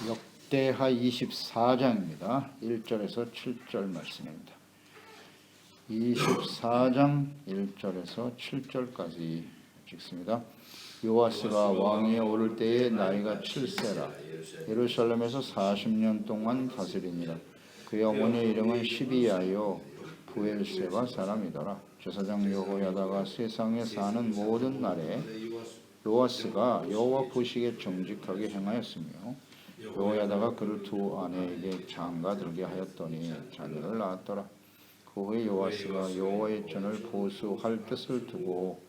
역대하 24장입니다. 1절에서 7절 말씀입니다. 24장 1절에서 7절까지 읽습니다. 요아스가 왕위에 오를 때에 나이가 7세라 예루살렘에서 40년 동안 다스리니라. 그의 어머니의 이름은 시비야요 부엘세바 사람이더라. 제사장 여호야다가 세상에 사는 모든 날에 요아스가 여호와 보시기에 정직하게 행하였으며 여호야다가 그를 두 아내에게 장가들게 하였더니 자녀를 낳았더라. 그 후에 요아스가 여호와의 전을 보수할 뜻을 두고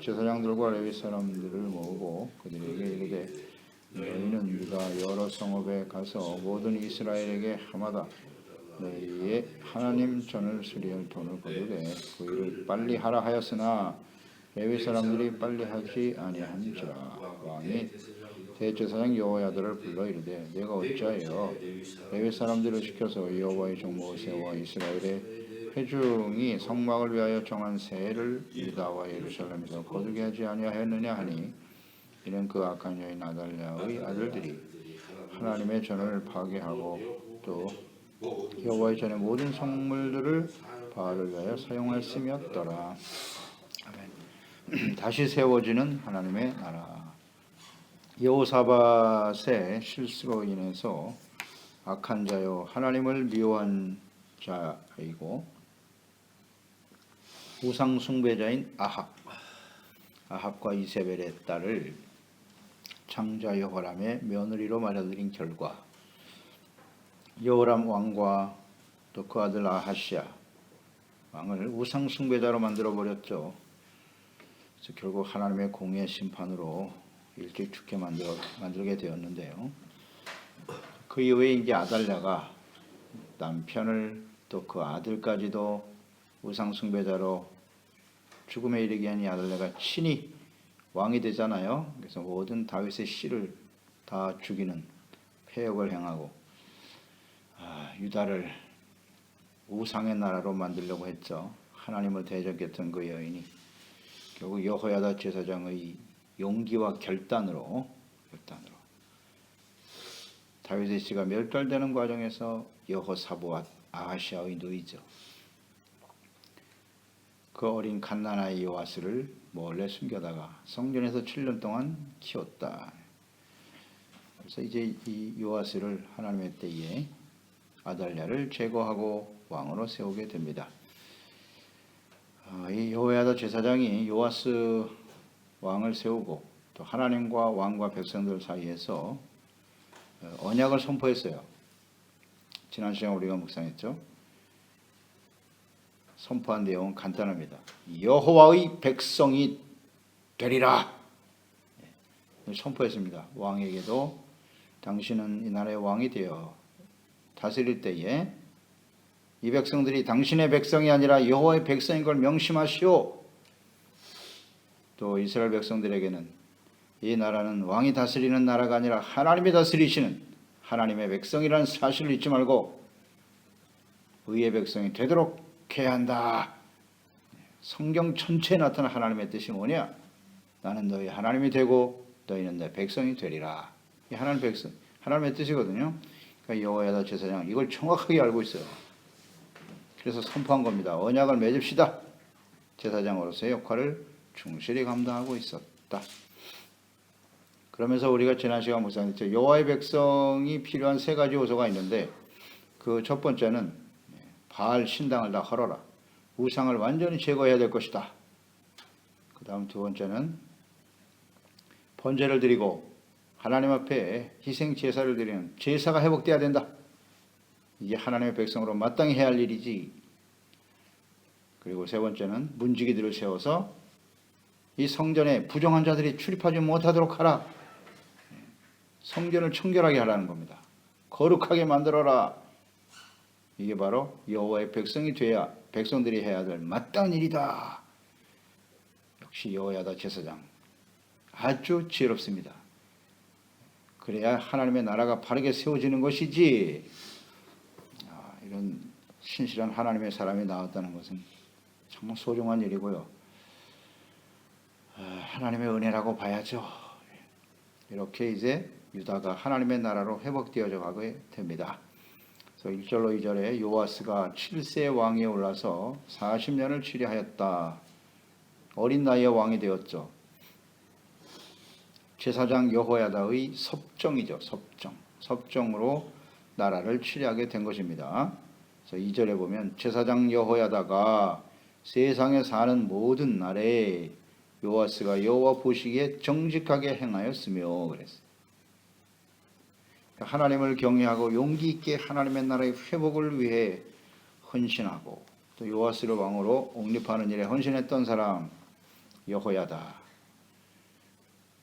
제사장들과 레위 사람들을 모으고 그들에게 이르되 너희는 유다 여러 성읍에 가서 모든 이스라엘에게 하마다 너희의 하나님 전을 수리할 돈을 거두되 그 일을 빨리 하라 하였으나 레위 사람들이 빨리 하지 아니한지라. 왕이 대제사장 여호야다를 불러 이르되 내가 어찌하여 레위 사람들을 시켜서 여호와의 종 모세와 이스라엘의 회중이 성막을 위하여 정한 세를 유다와 예루살렘에서 거두게 하지 아니하였느냐 하니 이는 그 악한 여인 아달랴의 아들들이 하나님의 전을 파괴하고 또 여호와의 전의 모든 성물들을 바알을 위하여 사용하였음이었더라. 아멘. 다시 세워지는 하나님의 나라. 여호사밧의 실수로 인해서 악한 자요 하나님을 미워한 자이고 우상 숭배자인 아합과 이세벨의 딸을 장자 여호람의 며느리로 맞아들인 결과 여호람 왕과 또 그 아들 아하시아 왕을 우상 숭배자로 만들어 버렸죠. 그래서 결국 하나님의 공의 심판으로 일찍 죽게 만들게 되었는데요. 그 이후에 이제 아달랴가 남편을 또 그 아들까지도 우상 숭배자로 죽음에 이르게 한 이 아달랴가 친히 왕이 되잖아요. 그래서 모든 다윗의 씨를 다 죽이는 폐역을 행하고 유다를 우상의 나라로 만들려고 했죠. 하나님을 대적했던 그 여인이 결국 여호야다 제사장의 용기와 결단으로 다윗의 씨가 멸절되는 과정에서 여호사밧 아하시아의 누이죠. 그 어린 갓난아이 요아스를 몰래 숨겨다가 성전에서 7년 동안 키웠다. 그래서 이제 이 요아스를 하나님의 때에 아달랴를 제거하고 왕으로 세우게 됩니다. 이 여호야다 제사장이 요아스 왕을 세우고 또 하나님과 왕과 백성들 사이에서 언약을 선포했어요. 지난 시간 우리가 묵상했죠. 선포한 내용은 간단합니다. 여호와의 백성이 되리라. 선포했습니다. 왕에게도 당신은 이 나라의 왕이 되어 다스릴 때에 이 백성들이 당신의 백성이 아니라 여호와의 백성인 걸 명심하시오. 또 이스라엘 백성들에게는 이 나라는 왕이 다스리는 나라가 아니라 하나님이 다스리시는 하나님의 백성이라는 사실을 잊지 말고 의의 백성이 되도록 해야 한다. 성경 전체에 나타난 하나님의 뜻이 뭐냐? 나는 너희 하나님이 되고 너희는 내 백성이 되리라. 이 하나님의 뜻이거든요. 그러니까 여호야다 제사장 이걸 정확하게 알고 있어요. 그래서 선포한 겁니다. 언약을 맺읍시다. 제사장으로서의 역할을 충실히 감당하고 있었다. 그러면서 우리가 지난 시간 묵상했죠. 여호와의 백성이 필요한 세 가지 요소가 있는데 그 첫 번째는 바알 신당을 다 헐어라. 우상을 완전히 제거해야 될 것이다. 그 다음 두 번째는 번제를 드리고 하나님 앞에 희생 제사를 드리는 제사가 회복돼야 된다. 이게 하나님의 백성으로 마땅히 해야 할 일이지. 그리고 세 번째는 문지기들을 세워서 이 성전에 부정한 자들이 출입하지 못하도록 하라. 성전을 청결하게 하라는 겁니다. 거룩하게 만들어라. 이게 바로 여호와의 백성이 돼야 백성들이 해야 될 마땅한 일이다. 역시 여호야다 제사장 아주 지혜롭습니다. 그래야 하나님의 나라가 바르게 세워지는 것이지. 이런 신실한 하나님의 사람이 나왔다는 것은 정말 소중한 일이고요. 하나님의 은혜라고 봐야죠. 이렇게 이제 유다가 하나님의 나라로 회복되어져 가게 됩니다. 그래서 1절로 2절에 요아스가 7세 왕위에 올라서 40년을 치리하였다. 어린 나이에 왕이 되었죠. 제사장 여호야다의 섭정이죠. 섭정으로 나라를 치리하게 된 것입니다. 그래서 2절에 보면 제사장 여호야다가 세상에 사는 모든 날에 요아스가 여호와 보시기에 정직하게 행하였으며 그랬어요. 하나님을 경외하고 용기 있게 하나님의 나라의 회복을 위해 헌신하고 또 요아스를 왕으로 옹립하는 일에 헌신했던 사람 여호야다.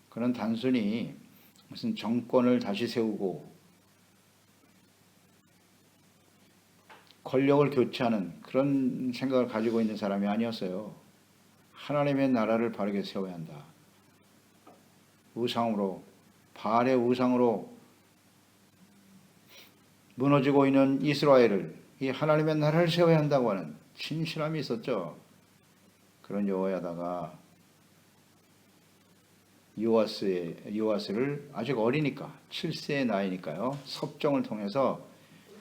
그는 단순히 무슨 정권을 다시 세우고 권력을 교체하는 그런 생각을 가지고 있는 사람이 아니었어요. 하나님의 나라를 바르게 세워야 한다. 우상으로, 바알의 우상으로 무너지고 있는 이스라엘을 이 하나님의 나라를 세워야 한다고 하는 진실함이 있었죠. 그런 여호야다가 요아스를 아직 어리니까 7세의 나이니까요. 섭정을 통해서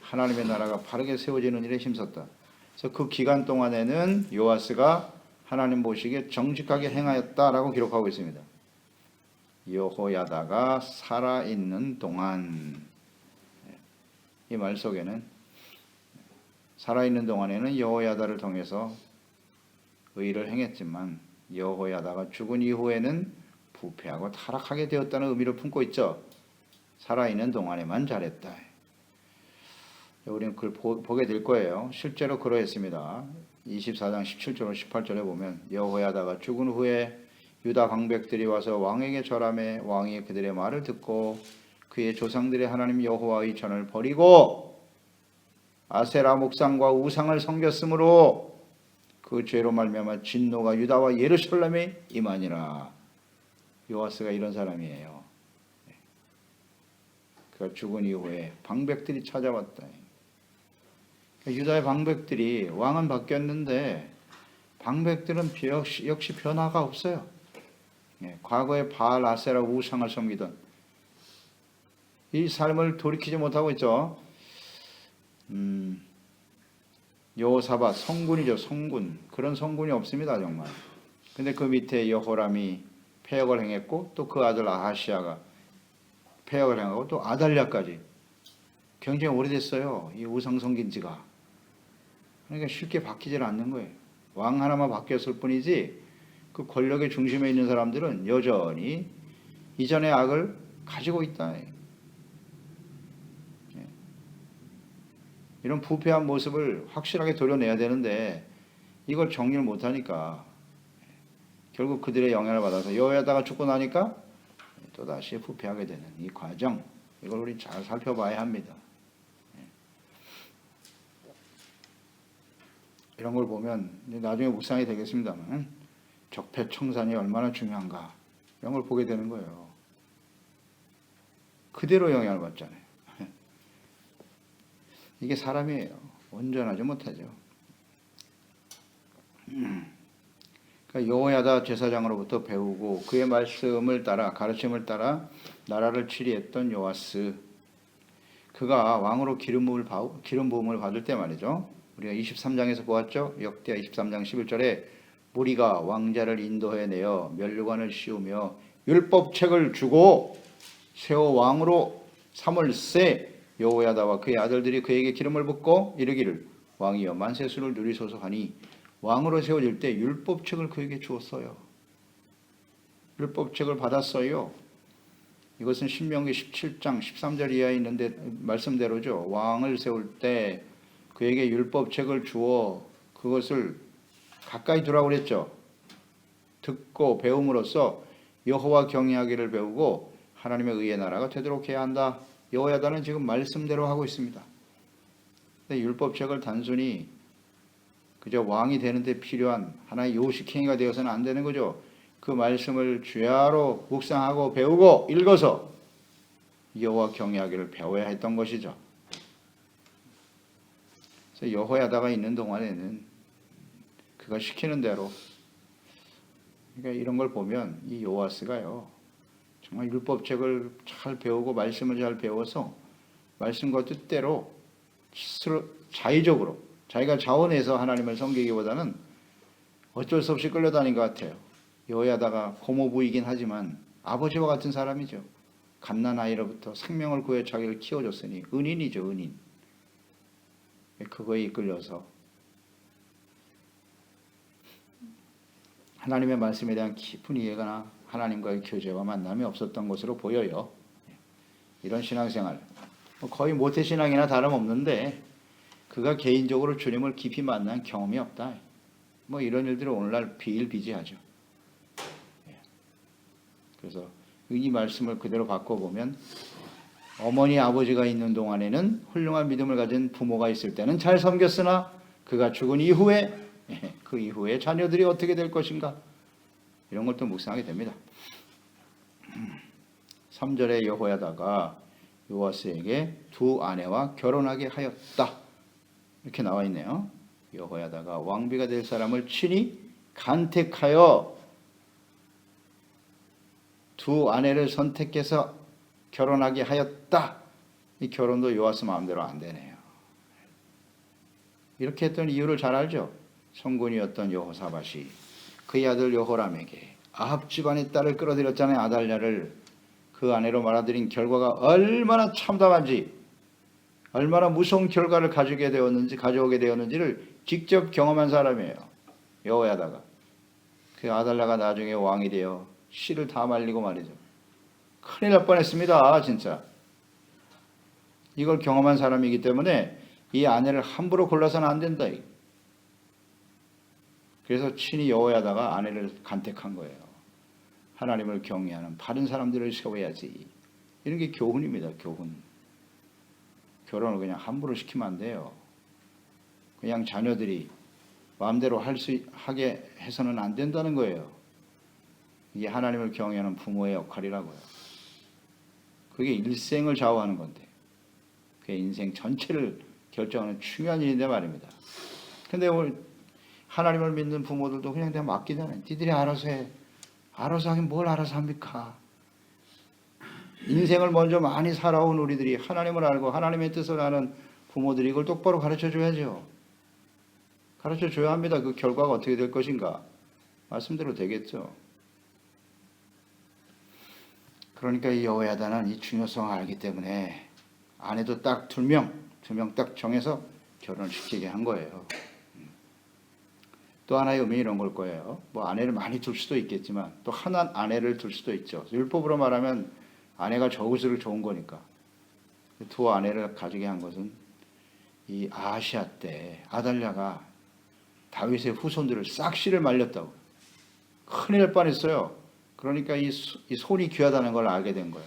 하나님의 나라가 바르게 세워지는 일에 힘썼다. 그래서 그 기간 동안에는 요아스가 하나님 보시기에 정직하게 행하였다라고 기록하고 있습니다. 여호야다가 살아있는 동안, 이 말 속에는 살아있는 동안에는 여호야다를 통해서 의를 행했지만 여호야다가 죽은 이후에는 부패하고 타락하게 되었다는 의미를 품고 있죠. 살아있는 동안에만 잘했다. 우리는 그걸 보게 될 거예요. 실제로 그러했습니다. 24장 17절로 18절에 보면 여호야다가 죽은 후에 유다 방백들이 와서 왕에게 절하매 왕이 그들의 말을 듣고 그의 조상들의 하나님 여호와의 전을 버리고 아세라 목상과 우상을 섬겼으므로 그 죄로 말미암아 진노가 유다와 예루살렘에 임하니라. 요아스가 이런 사람이에요. 그가 죽은 이후에 방백들이 찾아왔다. 유다의 방백들이 왕은 바뀌었는데 방백들은 역시 변화가 없어요. 과거에 바알 아세라 우상을 섬기던 이 삶을 돌이키지 못하고 있죠. 여호사밧 성군이죠. 성군. 그런 성군이 없습니다. 정말. 근데 그 밑에 여호람이 패역을 행했고 또 그 아들 아하시아가 패역을 행하고 또 아달랴까지 굉장히 오래됐어요. 이 우상 섬긴 지가. 그러니까 쉽게 바뀌질 않는 거예요. 왕 하나만 바뀌었을 뿐이지 그 권력의 중심에 있는 사람들은 여전히 이전의 악을 가지고 있다. 이런 부패한 모습을 확실하게 도려내야 되는데 이걸 정리를 못하니까 결국 그들의 영향을 받아서 여호야다가 죽고 나니까 또다시 부패하게 되는 이 과정, 이걸 우리 잘 살펴봐야 합니다. 이런 걸 보면 나중에 묵상이 되겠습니다만 적폐청산이 얼마나 중요한가 이런 걸 보게 되는 거예요. 그대로 영향을 받잖아요. 이게 사람이에요. 온전하지 못하죠. 그러니까 여호야다 제사장으로부터 배우고 그의 말씀을 따라 가르침을 따라 나라를 치리했던 요아스, 그가 왕으로 기름 부음을 받을 때 말이죠. 우리가 23장에서 보았죠. 역대하 23장 11절에 무리가 왕자를 인도해내어 면류관을 씌우며 율법책을 주고 세워 왕으로 삼을세. 여호야다와 그의 아들들이 그에게 기름을 붓고 이르기를 왕이여 만세수를 누리소서 하니 왕으로 세워질 때 율법책을 그에게 주었어요. 율법책을 받았어요. 이것은 신명기 17장 13절 이하에 있는데 말씀대로죠. 왕을 세울 때 그에게 율법책을 주어 그것을 가까이 두라고 그랬죠. 듣고 배움으로써 여호와 경외하기를 배우고 하나님의 의의 나라가 되도록 해야 한다. 여호야다는 지금 말씀대로 하고 있습니다. 근데 율법책을 단순히 그저 왕이 되는데 필요한 하나의 요식행위가 되어서는 안 되는 거죠. 그 말씀을 주야로 묵상하고 배우고 읽어서 여호와 경외하기를 배워야 했던 것이죠. 그래서 여호야다가 있는 동안에는 그가 시키는 대로, 그러니까 이런 걸 보면 이 요아스가요 정말 율법책을 잘 배우고 말씀을 잘 배워서 말씀과 뜻대로 스스로 자의적으로 자기가 자원해서 하나님을 섬기기보다는 어쩔 수 없이 끌려다닌 것 같아요. 여호야다가 고모부이긴 하지만 아버지와 같은 사람이죠. 갓난아이로부터 생명을 구해 자기를 키워줬으니 은인이죠, 은인. 그거에 이끌려서 하나님의 말씀에 대한 깊은 이해가 하나님과의 교제와 만남이 없었던 것으로 보여요. 이런 신앙생활 거의 모태신앙이나 다름없는데 그가 개인적으로 주님을 깊이 만난 경험이 없다. 뭐 이런 일들을 오늘날 비일비재하죠. 그래서 이 말씀을 그대로 바꿔보면 어머니 아버지가 있는 동안에는 훌륭한 믿음을 가진 부모가 있을 때는 잘 섬겼으나 그가 죽은 이후에 그 이후에 자녀들이 어떻게 될 것인가 이런 것도 묵상하게 됩니다. 3절에 여호야다가 요아스에게 두 아내와 결혼하게 하였다 이렇게 나와 있네요. 여호야다가 왕비가 될 사람을 친히 간택하여 두 아내를 선택해서 결혼하게 하였다. 이 결혼도 요아스 마음대로 안 되네요. 이렇게 했던 이유를 잘 알죠. 성군이었던 여호사밧이 그의 아들 여호람에게 아합 집안의 딸을 끌어들였잖아요. 아달랴를 그 아내로 말아들인 결과가 얼마나 참담한지 얼마나 무서운 결과를 가져오게 되었는지를 직접 경험한 사람이에요. 여호야다가 그 아달랴가 나중에 왕이 되어 씨를 다 말리고 말이죠. 큰일 날 뻔했습니다. 진짜. 이걸 경험한 사람이기 때문에 이 아내를 함부로 골라서는 안 된다. 그래서 친히 여호야다가 아내를 간택한 거예요. 하나님을 경외하는 바른 사람들을 세워야지. 이런 게 교훈입니다. 교훈. 결혼을 그냥 함부로 시키면 안 돼요. 그냥 자녀들이 마음대로 하게 해서는 안 된다는 거예요. 이게 하나님을 경외하는 부모의 역할이라고요. 그게 일생을 좌우하는 건데 그게 인생 전체를 결정하는 중요한 일인데 말입니다. 근데 오늘 하나님을 믿는 부모들도 그냥 내가 맡기잖아요. 니들이 알아서 해. 알아서 하긴 뭘 알아서 합니까? 인생을 먼저 많이 살아온 우리들이 하나님을 알고 하나님의 뜻을 아는 부모들이 이걸 똑바로 가르쳐 줘야죠. 가르쳐 줘야 합니다. 그 결과가 어떻게 될 것인가. 말씀대로 되겠죠. 그러니까 이 여호야다는 이 중요성을 알기 때문에 아내도 딱 두 명 딱 정해서 결혼을 시키게 한 거예요. 또 하나의 의미 이런 걸 거예요. 뭐 아내를 많이 둘 수도 있겠지만 또 하나 아내를 둘 수도 있죠. 율법으로 말하면 아내가 적을수록 좋은 거니까. 두 아내를 가지게 한 것은 이 아하시아 때 아달랴가 다윗의 후손들을 싹 씨를 말렸다고. 큰일 날 뻔했어요. 그러니까 이 손이 귀하다는 걸 알게 된 거예요.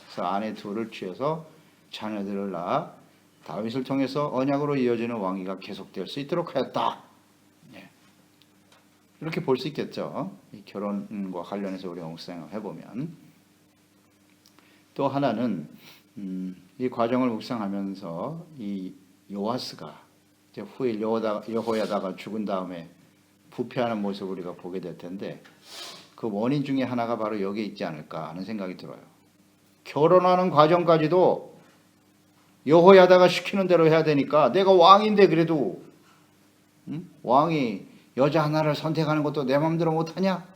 그래서 아내 둘을 취해서 자녀들을 낳아 다윗을 통해서 언약으로 이어지는 왕위가 계속될 수 있도록 하였다. 이렇게 볼 수 있겠죠. 이 결혼과 관련해서 우리가 묵상을 해보면 또 하나는 이 과정을 묵상하면서 이 요아스가 이제 후에 여호야다가 죽은 다음에 부패하는 모습을 우리가 보게 될 텐데 그 원인 중에 하나가 바로 여기에 있지 않을까 하는 생각이 들어요. 결혼하는 과정까지도 여호야다가 시키는 대로 해야 되니까 내가 왕인데 그래도 왕이 여자 하나를 선택하는 것도 내 마음대로 못하냐?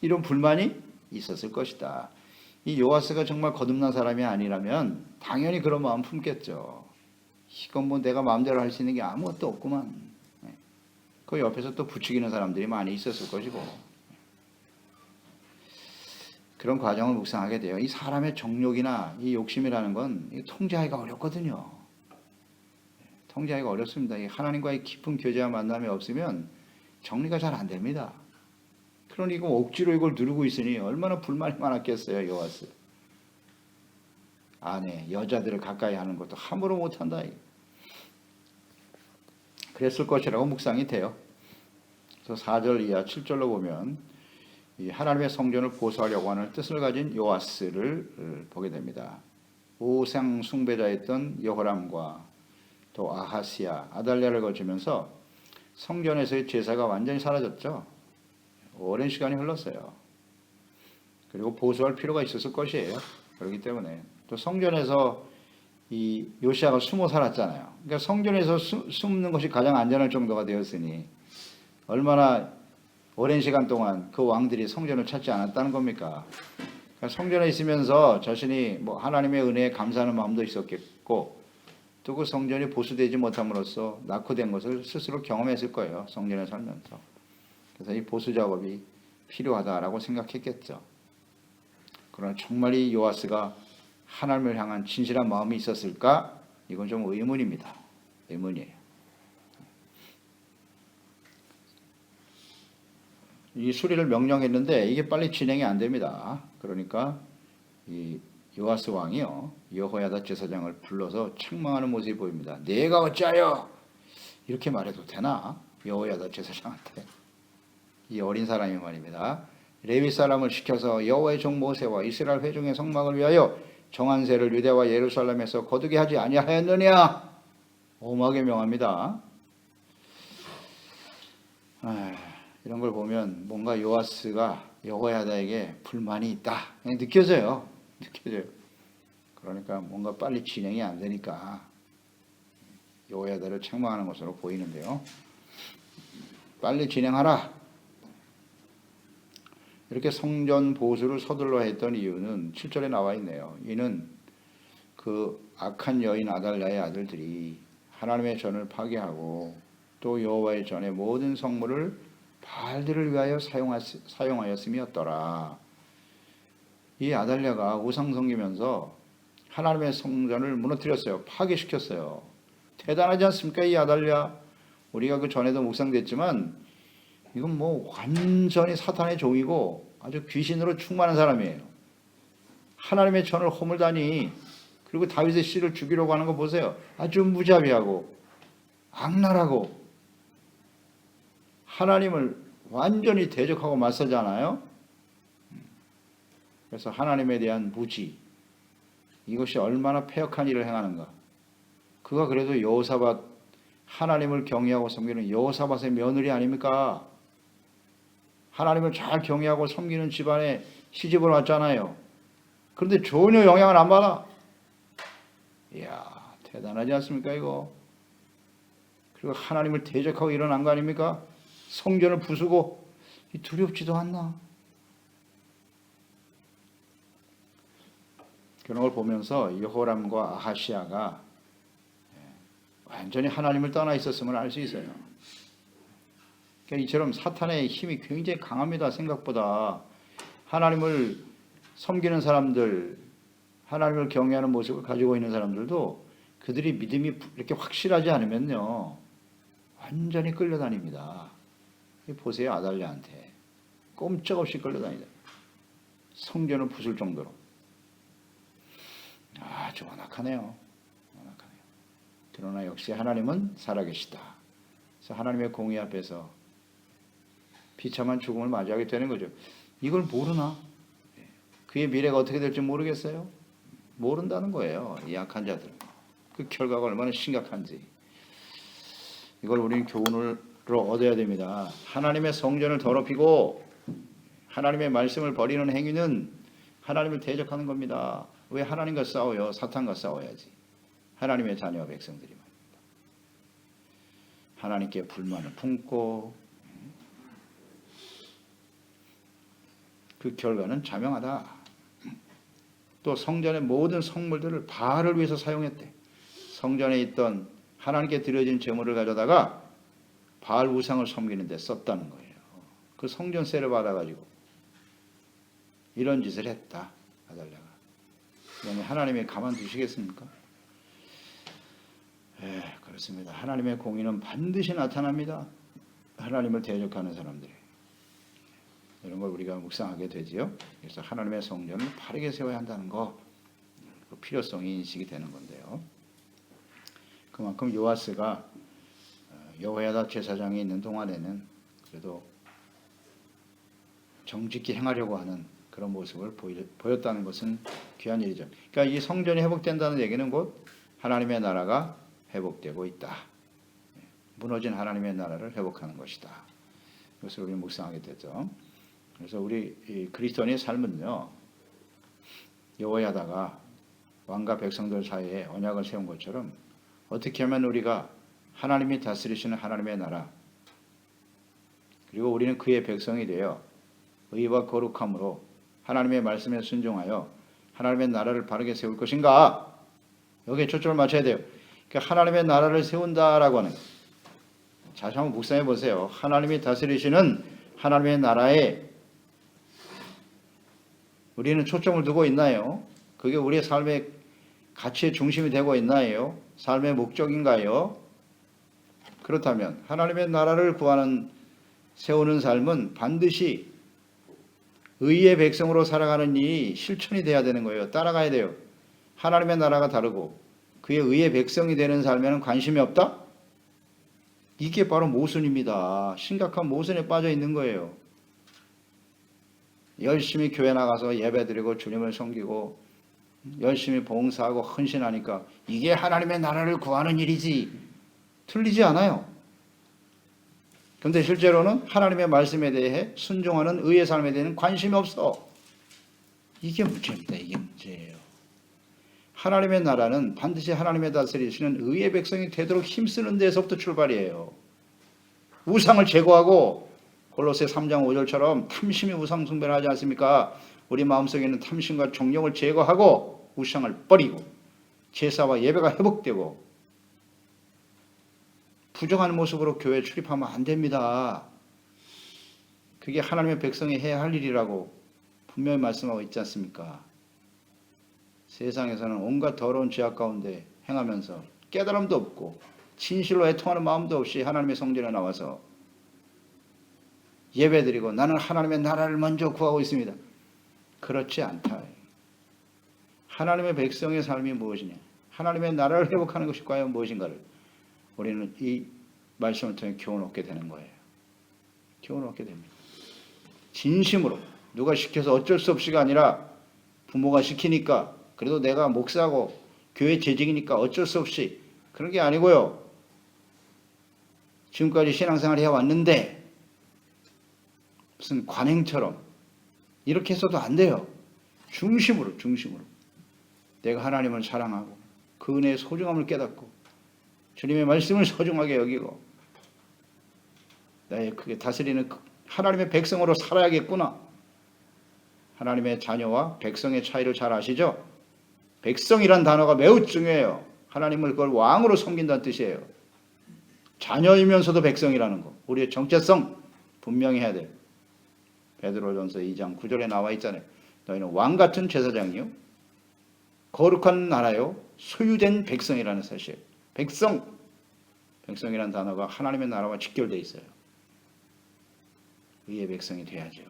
이런 불만이 있었을 것이다. 이 요아스가 정말 거듭난 사람이 아니라면 당연히 그런 마음 품겠죠. 이건 뭐 내가 마음대로 할 수 있는 게 아무것도 없구만. 그 옆에서 또 부추기는 사람들이 많이 있었을 것이고 그런 과정을 묵상하게 돼요. 이 사람의 정욕이나 이 욕심이라는 건 통제하기가 어렵거든요. 통제하기가 어렵습니다. 하나님과의 깊은 교제와 만남이 없으면 정리가 잘 안 됩니다. 그러니까 억지로 이걸 누르고 있으니 얼마나 불만이 많았겠어요. 요아스. 아내, 여자들을 가까이 하는 것도 함부로 못한다. 그랬을 것이라고 묵상이 돼요. 그래서 4절 이하 7절로 보면 이 하나님의 성전을 보수하려고 하는 뜻을 가진 요아스를 보게 됩니다. 우상 숭배자였던 여호람과 또 아하시아, 아달랴를 거치면서 성전에서의 제사가 완전히 사라졌죠. 오랜 시간이 흘렀어요. 그리고 보수할 필요가 있었을 것이에요. 그렇기 때문에 또 성전에서 이 요시아가 숨어 살았잖아요. 그러니까 성전에서 숨는 것이 가장 안전할 정도가 되었으니 얼마나 오랜 시간 동안 그 왕들이 성전을 찾지 않았다는 겁니까? 그러니까 성전에 있으면서 자신이 뭐 하나님의 은혜에 감사하는 마음도 있었겠고 또 그 성전이 보수되지 못함으로써 낙후된 것을 스스로 경험했을 거예요. 성전에 살면서. 그래서 이 보수 작업이 필요하다라고 생각했겠죠. 그러나 정말 이 요아스가 하나님을 향한 진실한 마음이 있었을까? 이건 좀 의문입니다. 의문이에요. 이 수리를 명령했는데 이게 빨리 진행이 안 됩니다. 그러니까 이 요아스 왕이요 여호야다 제사장을 불러서 책망하는 모습이 보입니다. 내가 어찌하여 이렇게 말해도 되나? 여호야다 제사장한테 이 어린 사람이 말입니다. 레위 사람을 시켜서 여호와의 종 모세와 이스라엘 회중의 성막을 위하여 정한 세를 유대와 예루살렘에서 거두게 하지 아니하였느냐? 엄하게 명합니다. 이런 걸 보면 뭔가 요아스가 여호야다에게 불만이 있다 느껴져요. 그러니까 뭔가 빨리 진행이 안 되니까 여호야다를 책망하는 것으로 보이는데요. 빨리 진행하라. 이렇게 성전 보수를 서둘러 했던 이유는 7절에 나와 있네요. 이는 그 악한 여인 아달랴의 아들들이 하나님의 전을 파괴하고 또 여호와의 전의 모든 성물을 바알들을 위하여 사용하였음이었더라. 이 아달랴가 우상 섬기면서 하나님의 성전을 무너뜨렸어요. 파괴시켰어요. 대단하지 않습니까? 이 아달랴. 우리가 그 전에도 묵상됐지만 이건 뭐 완전히 사탄의 종이고 아주 귀신으로 충만한 사람이에요. 하나님의 전을 허물다니. 그리고 다윗의 씨를 죽이려고 하는 거 보세요. 아주 무자비하고 악랄하고 하나님을 완전히 대적하고 맞서잖아요. 그래서 하나님에 대한 무지, 이것이 얼마나 패역한 일을 행하는가. 그가 그래도 여호사밧, 하나님을 경외하고 섬기는 여호사밧의 며느리 아닙니까? 하나님을 잘 경외하고 섬기는 집안에 시집을 왔잖아요. 그런데 전혀 영향을 안 받아. 이야, 대단하지 않습니까 이거? 그리고 하나님을 대적하고 일어난 거 아닙니까? 성전을 부수고 두렵지도 않나? 그런 걸 보면서 여호람과 아하시아가 완전히 하나님을 떠나 있었음을 알 수 있어요. 그러니까 이처럼 사탄의 힘이 굉장히 강합니다. 생각보다. 하나님을 섬기는 사람들, 하나님을 경외하는 모습을 가지고 있는 사람들도 그들이 믿음이 이렇게 확실하지 않으면요 완전히 끌려다닙니다. 보세요. 아달랴한테 꼼짝없이 끌려다니다. 성전을 부술 정도로. 아주 완악하네요. 그러나 역시 하나님은 살아계시다. 그래서 하나님의 공의 앞에서 비참한 죽음을 맞이하게 되는 거죠. 이걸 모르나? 그의 미래가 어떻게 될지 모르겠어요? 모른다는 거예요. 이 약한 자들은. 그 결과가 얼마나 심각한지. 이걸 우리는 교훈으로 얻어야 됩니다. 하나님의 성전을 더럽히고 하나님의 말씀을 버리는 행위는 하나님을 대적하는 겁니다. 왜 하나님과 싸워요? 사탄과 싸워야지. 하나님의 자녀와 백성들이 말입니다. 하나님께 불만을 품고 그 결과는 자명하다. 또 성전의 모든 성물들을 바알을 위해서 사용했대. 성전에 있던 하나님께 드려진 제물을 가져다가 바알 우상을 섬기는 데 썼다는 거예요. 그 성전세를 받아가지고 이런 짓을 했다. 아달랴가. 그러면 하나님이 가만두시겠습니까? 그렇습니다. 하나님의 공의는 반드시 나타납니다. 하나님을 대적하는 사람들이. 이런 걸 우리가 묵상하게 되지요. 그래서 하나님의 성전을 바르게 세워야 한다는 거, 그 필요성이 인식이 되는 건데요. 그만큼 요아스가 여호야다 제사장이 있는 동안에는 그래도 정직히 행하려고 하는 그런 모습을 보였다는 것은 귀한 일이죠. 그러니까 이 성전이 회복된다는 얘기는 곧 하나님의 나라가 회복되고 있다. 무너진 하나님의 나라를 회복하는 것이다. 이것을 우리 묵상하게 되죠. 그래서 우리 그리스도인의 삶은요, 여호야다가 왕과 백성들 사이에 언약을 세운 것처럼 어떻게 하면 우리가 하나님이 다스리시는 하나님의 나라, 그리고 우리는 그의 백성이 되어 의와 거룩함으로 하나님의 말씀에 순종하여 하나님의 나라를 바르게 세울 것인가? 여기에 초점을 맞춰야 돼요. 그러니까 하나님의 나라를 세운다라고 하는, 다시 한번 묵상해 보세요. 하나님이 다스리시는 하나님의 나라에 우리는 초점을 두고 있나요? 그게 우리의 삶의 가치의 중심이 되고 있나요? 삶의 목적인가요? 그렇다면 하나님의 나라를 구하는, 세우는 삶은 반드시 의의 백성으로 살아가는 일이 실천이 돼야 되는 거예요. 따라가야 돼요. 하나님의 나라가 다르고 그의 의의 백성이 되는 삶에는 관심이 없다? 이게 바로 모순입니다. 심각한 모순에 빠져 있는 거예요. 열심히 교회 나가서 예배드리고 주님을 섬기고 열심히 봉사하고 헌신하니까 이게 하나님의 나라를 구하는 일이지, 틀리지 않아요. 그런데 실제로는 하나님의 말씀에 대해 순종하는 의의 삶에 대해서는 관심이 없어. 이게 문제입니다. 이게 문제예요. 하나님의 나라는 반드시 하나님의 다스리시는 의의 백성이 되도록 힘쓰는 데서부터 출발이에요. 우상을 제거하고 골로새 3장 5절처럼 탐심이 우상 숭배를 하지 않습니까? 우리 마음속에 있는 탐심과 종령을 제거하고 우상을 버리고 제사와 예배가 회복되고 부정한 모습으로 교회에 출입하면 안 됩니다. 그게 하나님의 백성이 해야 할 일이라고 분명히 말씀하고 있지 않습니까? 세상에서는 온갖 더러운 죄악 가운데 행하면서 깨달음도 없고 진실로 애통하는 마음도 없이 하나님의 성전에 나와서 예배드리고 나는 하나님의 나라를 먼저 구하고 있습니다. 그렇지 않다. 하나님의 백성의 삶이 무엇이냐? 하나님의 나라를 회복하는 것이 과연 무엇인가를 우리는 이 말씀을 통해 교훈 얻게 되는 거예요. 교훈 얻게 됩니다. 진심으로 누가 시켜서 어쩔 수 없이가 아니라 부모가 시키니까, 그래도 내가 목사고 교회 재직이니까 어쩔 수 없이, 그런 게 아니고요. 지금까지 신앙생활 해왔는데 무슨 관행처럼 이렇게 해서도 안 돼요. 중심으로 내가 하나님을 사랑하고 그 은혜의 소중함을 깨닫고 주님의 말씀을 소중하게 여기고 나의 그게 다스리는 하나님의 백성으로 살아야겠구나. 하나님의 자녀와 백성의 차이를 잘 아시죠? 백성이란 단어가 매우 중요해요. 하나님을 그걸 왕으로 섬긴다는 뜻이에요. 자녀이면서도 백성이라는 거. 우리의 정체성 분명히 해야 돼요. 베드로전서 2장 9절에 나와 있잖아요. 너희는 왕같은 제사장이요 거룩한 나라요 소유된 백성이라는 사실이에요. 백성이라는 단어가 하나님의 나라와 직결되어 있어요. 의의 백성이 돼야죠.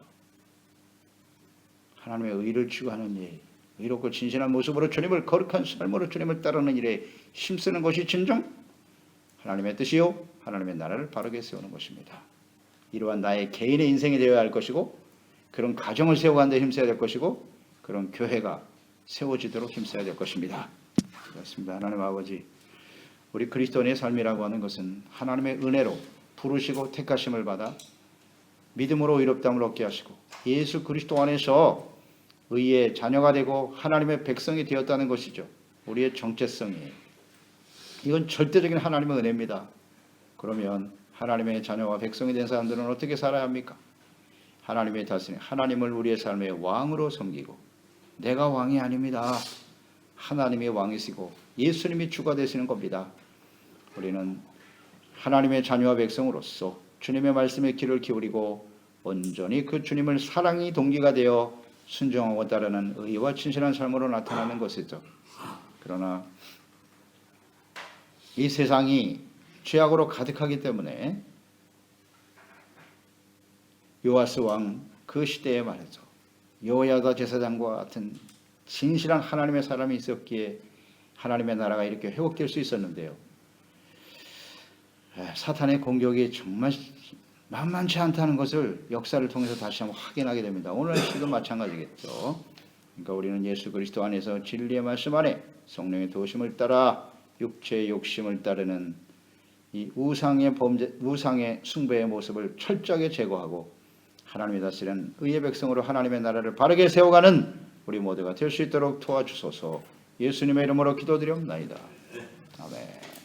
하나님의 의를 추구하는 일, 의롭고 진실한 모습으로 주님을, 거룩한 삶으로 주님을 따르는 일에 힘쓰는 것이 진정 하나님의 뜻이요 하나님의 나라를 바르게 세우는 것입니다. 이러한 나의 개인의 인생이 되어야 할 것이고, 그런 가정을 세워가는 데 힘써야 될 것이고, 그런 교회가 세워지도록 힘써야 될 것입니다. 그렇습니다. 하나님 아버지, 우리 그리스도인의 삶이라고 하는 것은 하나님의 은혜로 부르시고 택하심을 받아 믿음으로 의롭다함을 얻게 하시고 예수 그리스도 안에서 의의 자녀가 되고 하나님의 백성이 되었다는 것이죠. 우리의 정체성이에요. 이건 절대적인 하나님의 은혜입니다. 그러면 하나님의 자녀와 백성이 된 사람들은 어떻게 살아야 합니까? 하나님의 다스림, 하나님을 우리의 삶의 왕으로 섬기고, 내가 왕이 아닙니다. 하나님이 왕이시고 예수님이 주가 되시는 겁니다. 우리는 하나님의 자녀와 백성으로서 주님의 말씀에 귀를 기울이고 온전히 그 주님을 사랑이 동기가 되어 순종하고 따르는 의와 진실한 삶으로 나타나는 것이죠. 그러나 이 세상이 죄악으로 가득하기 때문에 요아스 왕 그 시대에 말이죠. 여호야다 제사장과 같은 진실한 하나님의 사람이 있었기에 하나님의 나라가 이렇게 회복될 수 있었는데요. 사탄의 공격이 정말 만만치 않다는 것을 역사를 통해서 다시 한번 확인하게 됩니다. 오늘 시도 마찬가지겠죠. 그러니까 우리는 예수 그리스도 안에서 진리의 말씀 안에 성령의 도심을 따라 육체의 욕심을 따르는 이 우상의 숭배의 모습을 철저하게 제거하고 하나님이 다스리는 의의 백성으로 하나님의 나라를 바르게 세워가는 우리 모두가 될 수 있도록 도와주소서. 예수님의 이름으로 기도드리옵나이다. 아멘.